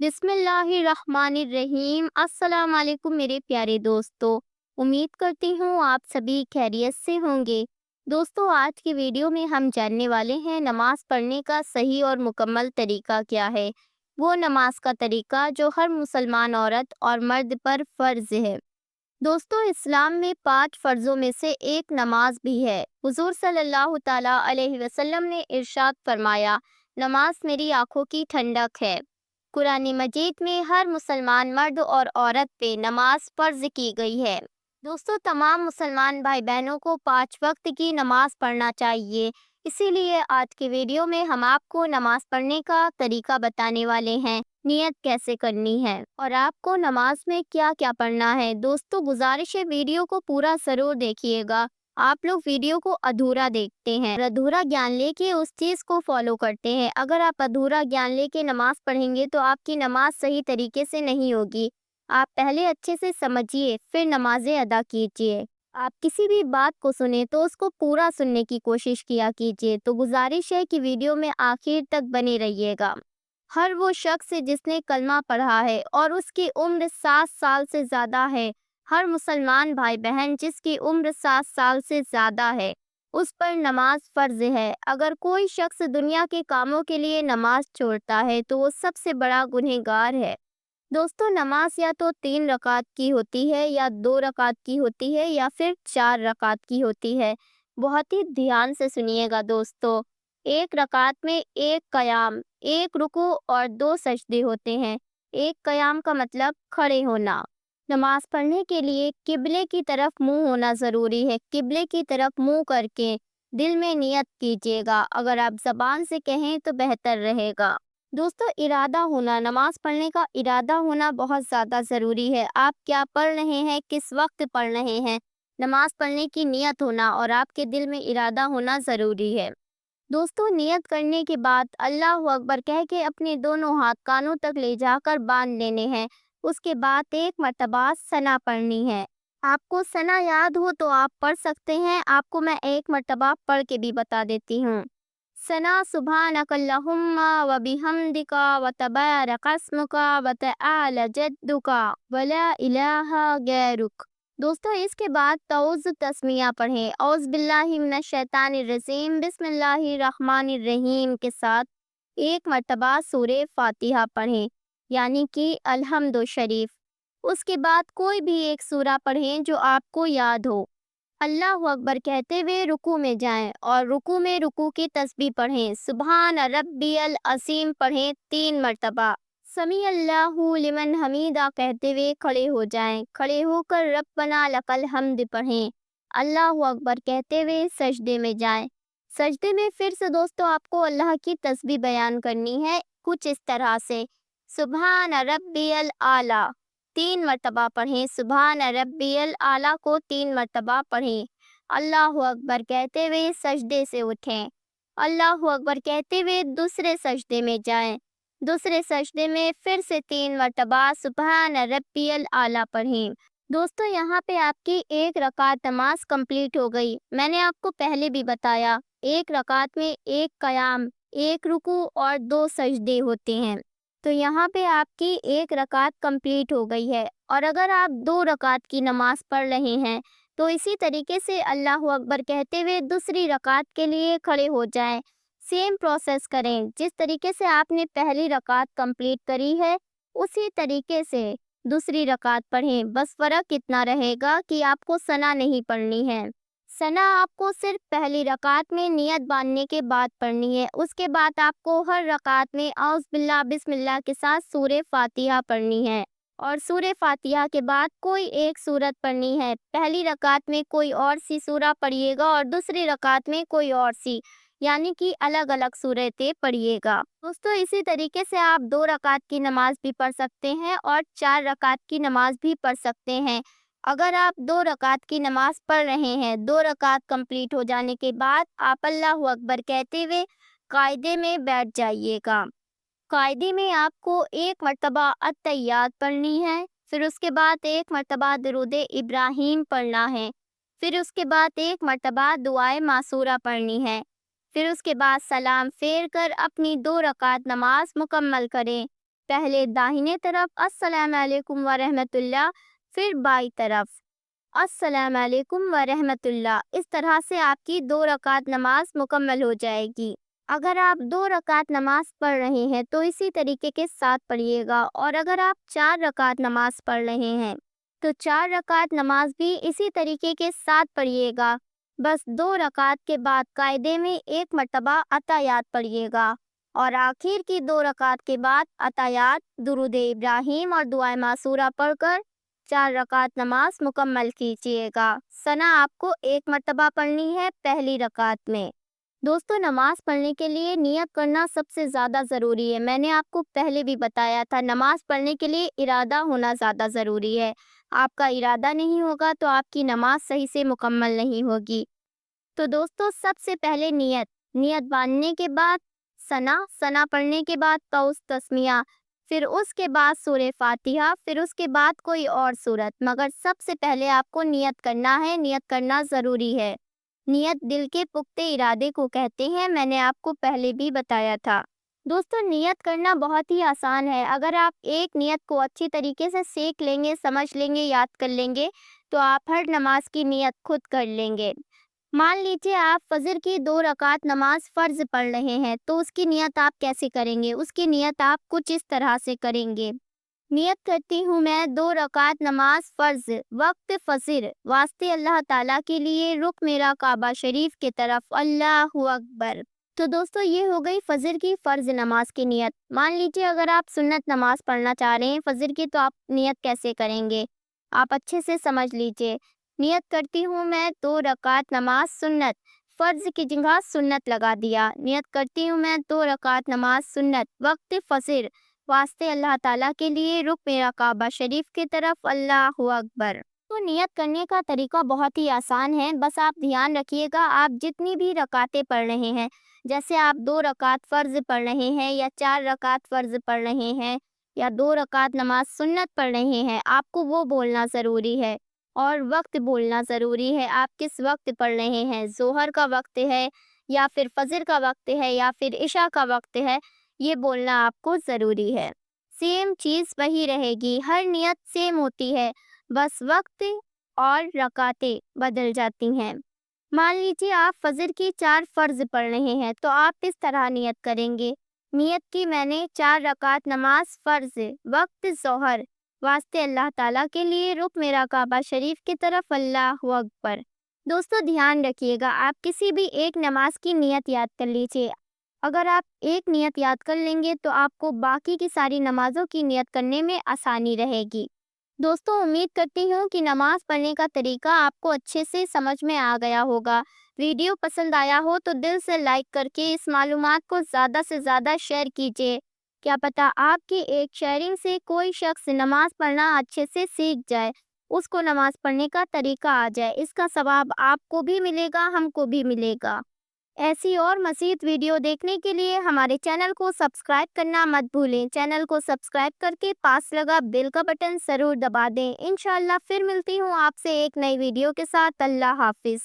बिस्मिल्लाहिर्रहमानिर्रहीम। अस्सलाम वालेकुम मेरे प्यारे दोस्तों। उम्मीद करती हूँ आप सभी खैरियत से होंगे। दोस्तों, आज की वीडियो में हम जानने वाले हैं नमाज पढ़ने का सही और मुकम्मल तरीका क्या है। वो नमाज का तरीका जो हर मुसलमान औरत और मर्द पर फ़र्ज़ है। दोस्तों, इस्लाम में 5 फ़र्ज़ों में से एक नमाज भी है। हुज़ूर सल्लल्लाहु ताला अलैहि वसल्लम ने इरशाद फरमाया, नमाज मेरी आंखों की ठंडक है। कुरान मजीद में हर मुसलमान मर्द और औरत पे नमाज फ़र्ज़ की गई है। दोस्तों, तमाम मुसलमान भाई बहनों को 5 वक्त की नमाज पढ़ना चाहिए। इसीलिए आज की वीडियो में हम आपको नमाज पढ़ने का तरीका बताने वाले हैं, नियत कैसे करनी है और आपको नमाज में क्या क्या पढ़ना है। दोस्तों, गुजारिश है वीडियो को पूरा ज़रूर देखिएगा। आप लोग वीडियो को अधूरा देखते हैं और अधूरा ज्ञान लेके उस चीज़ को फॉलो करते हैं। अगर आप अधूरा ज्ञान लेके नमाज पढ़ेंगे तो आपकी नमाज सही तरीके से नहीं होगी। आप पहले अच्छे से समझिए, फिर नमाजें अदा कीजिए। आप किसी भी बात को सुने तो उसको पूरा सुनने की कोशिश किया कीजिए। तो गुजारिश है कि वीडियो में आखिर तक बने रहिएगा। हर वो शख्स जिसने कलमा पढ़ा है और उसकी उम्र 7 साल से ज़्यादा है, हर मुसलमान भाई बहन जिसकी उम्र 7 साल से ज़्यादा है, उस पर नमाज फ़र्ज़ है। अगर कोई शख्स दुनिया के कामों के लिए नमाज छोड़ता है तो वो सबसे बड़ा गुनहगार है। दोस्तों, नमाज या तो 3 रकात की होती है या 2 रकात की होती है या फिर 4 रकात की होती है। बहुत ही ध्यान से सुनिएगा दोस्तों। एक रकात में एक क़याम, एक रुकू और 2 सजदे होते हैं। एक क़याम का मतलब खड़े होना। नमाज पढ़ने के लिए किबले की तरफ मुंह होना ज़रूरी है। किबले की तरफ मुंह करके दिल में नियत कीजिएगा। अगर आप ज़बान से कहें तो बेहतर रहेगा। दोस्तों, इरादा होना, नमाज पढ़ने का इरादा होना बहुत ज़्यादा ज़रूरी है। आप क्या पढ़ रहे हैं, किस वक्त पढ़ रहे हैं, नमाज पढ़ने की नियत होना और आपके दिल में इरादा होना ज़रूरी है। दोस्तों, नियत करने के बाद अल्लाहु अकबर कह के अपने दोनों हाथ कानों तक ले जाकर बांध लेने हैं। उसके बाद एक मर्तबा सना पढ़नी है। आपको सना याद हो तो आप पढ़ सकते हैं। आपको मैं एक मर्तबा पढ़ के भी बता देती हूँ। सना सुब्हानकल्लाहुम्मा व बिहम्दिका व तबारक अस्मुका व तआला जद्दुका व ला इलाहा गैरुक। दोस्तों, इसके बाद तौज़ तस्मिया पढ़ें। औज़ बिल्लाहि मिनश शैतानिर रजीम बिस्मिल्लाहिर रहमानिर रहीम के साथ एक मर्तबा सूरे फातिहा पढ़ें, यानी कि अल्हम्दु शरीफ। उसके बाद कोई भी एक सूरा पढ़ें जो आपको याद हो। अल्लाहु अकबर कहते हुए रुकू में जाएं और रुकू में रुकू की तस्बीह पढ़ें। सुभान रब्बियल असीम पढ़ें 3 मर्तबा। समी अल्लाहु लिमन हमीदा कहते हुए खड़े हो जाएं। खड़े होकर रब्बना लकल हम्द पढ़ें। अल्लाहु अकबर कहते हुए सजदे में जाएं। सजदे में फिर से दोस्तों आपको अल्लाह की तस्बीह बयान करनी है कुछ इस तरह से। सुभान रब्बियल आला 3 मर्तबा पढ़ें। सुभान रब्बियल आला को 3 मर्तबा पढ़ें। अल्लाहु अकबर कहते हुए सजदे से उठें। अल्लाहु अकबर कहते हुए दूसरे सजदे में जाएं। दूसरे सजदे में फिर से 3 मर्तबा सुभान रब्बियल आला पढ़ें। दोस्तों, यहाँ पे आपकी एक रकात नमाज कंप्लीट हो गई। मैंने आपको पहले भी बताया, एक रकात में एक क़याम, एक रुकू और 2 सजदे होते हैं। तो यहाँ पे आपकी एक रकात कंप्लीट हो गई है। और अगर आप 2 रकात की नमाज पढ़ रहे हैं तो इसी तरीके से अल्लाहु अकबर कहते हुए दूसरी रकात के लिए खड़े हो जाएं। सेम प्रोसेस करें। जिस तरीके से आपने पहली रकात कंप्लीट करी है उसी तरीके से दूसरी रकात पढ़ें। बस फ़र्क इतना रहेगा कि आपको सना नहीं पढ़नी है। सना आपको सिर्फ पहली रकात में नियत बांधने के बाद पढ़नी है। उसके बाद आपको हर रकात में औज़ बिल्लाह बिस्मिल्लाह के साथ सूरे फातिहा पढ़नी है और सूरे फातिहा के बाद कोई एक सूरत पढ़नी है। पहली रकात में कोई और सी सूरा पढ़िएगा और दूसरी रकात में कोई और सी, यानी कि अलग अलग सूरतें पढ़िएगा। दोस्तों, इसी तरीके से आप 2 रकात की नमाज भी पढ़ सकते हैं और 4 रकात की नमाज भी पढ़ सकते हैं। अगर आप 2 रकात की नमाज पढ़ रहे हैं, 2 रकात कंप्लीट हो जाने के बाद आप अल्लाहु अकबर कहते हुए कायदे में बैठ जाइएगा। कायदे में आपको एक मर्तबा अत्तहियात पढ़नी है, फिर उसके बाद एक मर्तबा दुरूद इब्राहीम पढ़ना है, फिर उसके बाद एक मर्तबा दुआए मासूरा पढ़नी है, फिर उसके बाद सलाम फेर कर अपनी 2 रकात नमाज मुकम्मल करें। पहले दाहिने तरफ अस्सलाम वालेकुम व रहमतुल्लाह, फिर बाई तरफ अस्सलाम वालेकुम व रहमतुल्लाह। इस तरह से आपकी 2 रकात नमाज मुकम्मल हो जाएगी। अगर आप 2 रकात नमाज पढ़ रहे हैं तो इसी तरीके के साथ पढ़िएगा, और अगर आप 4 रकात नमाज पढ़ रहे हैं तो 4 रकात नमाज भी इसी तरीके के साथ पढ़िएगा। बस 2 रकात के बाद कायदे में 1 मर्तबा अतायात पढ़िएगा, और आखिर की 2 रकात के बाद अतायात, दुरूद इब्राहिम और दुआए मासूरा पढ़कर 4 रकात नमाज मुकम्मल कीजिएगा। सना आपको 1 मर्तबा पढ़नी है पहली रकात में। दोस्तों, नमाज पढ़ने के लिए नियत करना सबसे ज़्यादा ज़रूरी है। मैंने आपको पहले भी बताया था, नमाज पढ़ने के लिए इरादा होना ज़्यादा ज़रूरी है। आपका इरादा नहीं होगा तो आपकी नमाज सही से मुकम्मल नहीं होगी। तो दोस्तों, सबसे पहले नियत बांधने के बाद सना पढ़ने के बाद कौस तस्मिया, फिर उसके बाद सूरह फातिहा, फिर उसके बाद कोई और सूरत। मगर सबसे पहले आपको नियत करना है, नियत करना ज़रूरी है। नियत दिल के पुख्ते इरादे को कहते हैं, मैंने आपको पहले भी बताया था। दोस्तों, नियत करना बहुत ही आसान है। अगर आप एक नियत को अच्छी तरीके से सीख लेंगे, समझ लेंगे, याद कर लेंगे तो आप हर नमाज की नियत खुद कर लेंगे। मान लीजिए आप फजर की 2 रकात नमाज फ़र्ज पढ़ रहे हैं, तो उसकी नियत आप कैसे करेंगे? उसकी नियत आप कुछ इस तरह से करेंगे। नियत करती हूँ मैं 2 रकात नमाज फ़र्ज वक्त फजर, वास्ते अल्लाह ताला के लिए, रुख मेरा काबा शरीफ की तरफ, अल्लाहु अकबर। तो दोस्तों, ये हो गई फजर की फ़र्ज नमाज की नियत। मान लीजिए अगर आप सुन्नत नमाज पढ़ना चाह रहे हैं फजर की, तो आप नियत कैसे करेंगे? आप अच्छे से समझ लीजिए। नियत करती हूँ मैं 2 रकात नमाज सुन्नत, फ़र्ज की जगह सुन्नत लगा दिया। नियत करती हूँ मैं 2 रकात नमाज सुन्नत वक्त फजर, वास्ते अल्लाह ताला के लिए, रुख मेरा काबा शरीफ की तरफ, अल्लाहु अकबर। तो नियत करने का तरीका बहुत ही आसान है। बस आप ध्यान रखिएगा, आप जितनी भी रकातें पढ़ रहे हैं, जैसे आप 2 रकात फ़र्ज पढ़ रहे हैं या 4 रकात फ़र्ज पढ़ रहे हैं या 2 रकात नमाज सुन्नत पढ़ रहे हैं, आपको वो बोलना ज़रूरी है और वक्त बोलना ज़रूरी है। आप किस वक्त पढ़ रहे हैं, ज़ोहर का वक्त है या फिर फजर का वक्त है या फिर इशा का वक्त है, ये बोलना आपको ज़रूरी है। सेम चीज़ वही रहेगी, हर नियत सेम होती है, बस वक्त और रकातें बदल जाती हैं। मान लीजिए आप फजर की 4 फ़र्ज पढ़ रहे हैं, तो आप इस तरह नियत करेंगे। नियत की मैंने 4 रकात नमाज फ़र्ज वक्त ज़ोहर, वास्ते अल्लाह ताला के लिए, रुख मेरा काबा शरीफ की तरफ, अल्लाहु अकबर। दोस्तों, ध्यान रखिएगा, आप किसी भी एक नमाज की नियत याद कर लीजिए। अगर आप एक नियत याद कर लेंगे तो आपको बाकी की सारी नमाज़ों की नियत करने में आसानी रहेगी। दोस्तों, उम्मीद करती हूँ कि नमाज पढ़ने का तरीका आपको अच्छे से समझ में आ गया होगा। वीडियो पसंद आया हो तो दिल से लाइक करके इस मालूमात को ज़्यादा से ज़्यादा शेयर कीजिए। क्या पता आपकी एक शेयरिंग से कोई शख्स नमाज पढ़ना अच्छे से सीख जाए, उसको नमाज पढ़ने का तरीका आ जाए। इसका सवाब आपको भी मिलेगा, हमको भी मिलेगा। ऐसी और मज़ीद वीडियो देखने के लिए हमारे चैनल को सब्सक्राइब करना मत भूलें। चैनल को सब्सक्राइब करके पास लगा बेल का बटन ज़रूर दबा दें। इंशाअल्लाह फिर मिलती हूँ आपसे एक नई वीडियो के साथ। अल्लाह हाफ़िज़।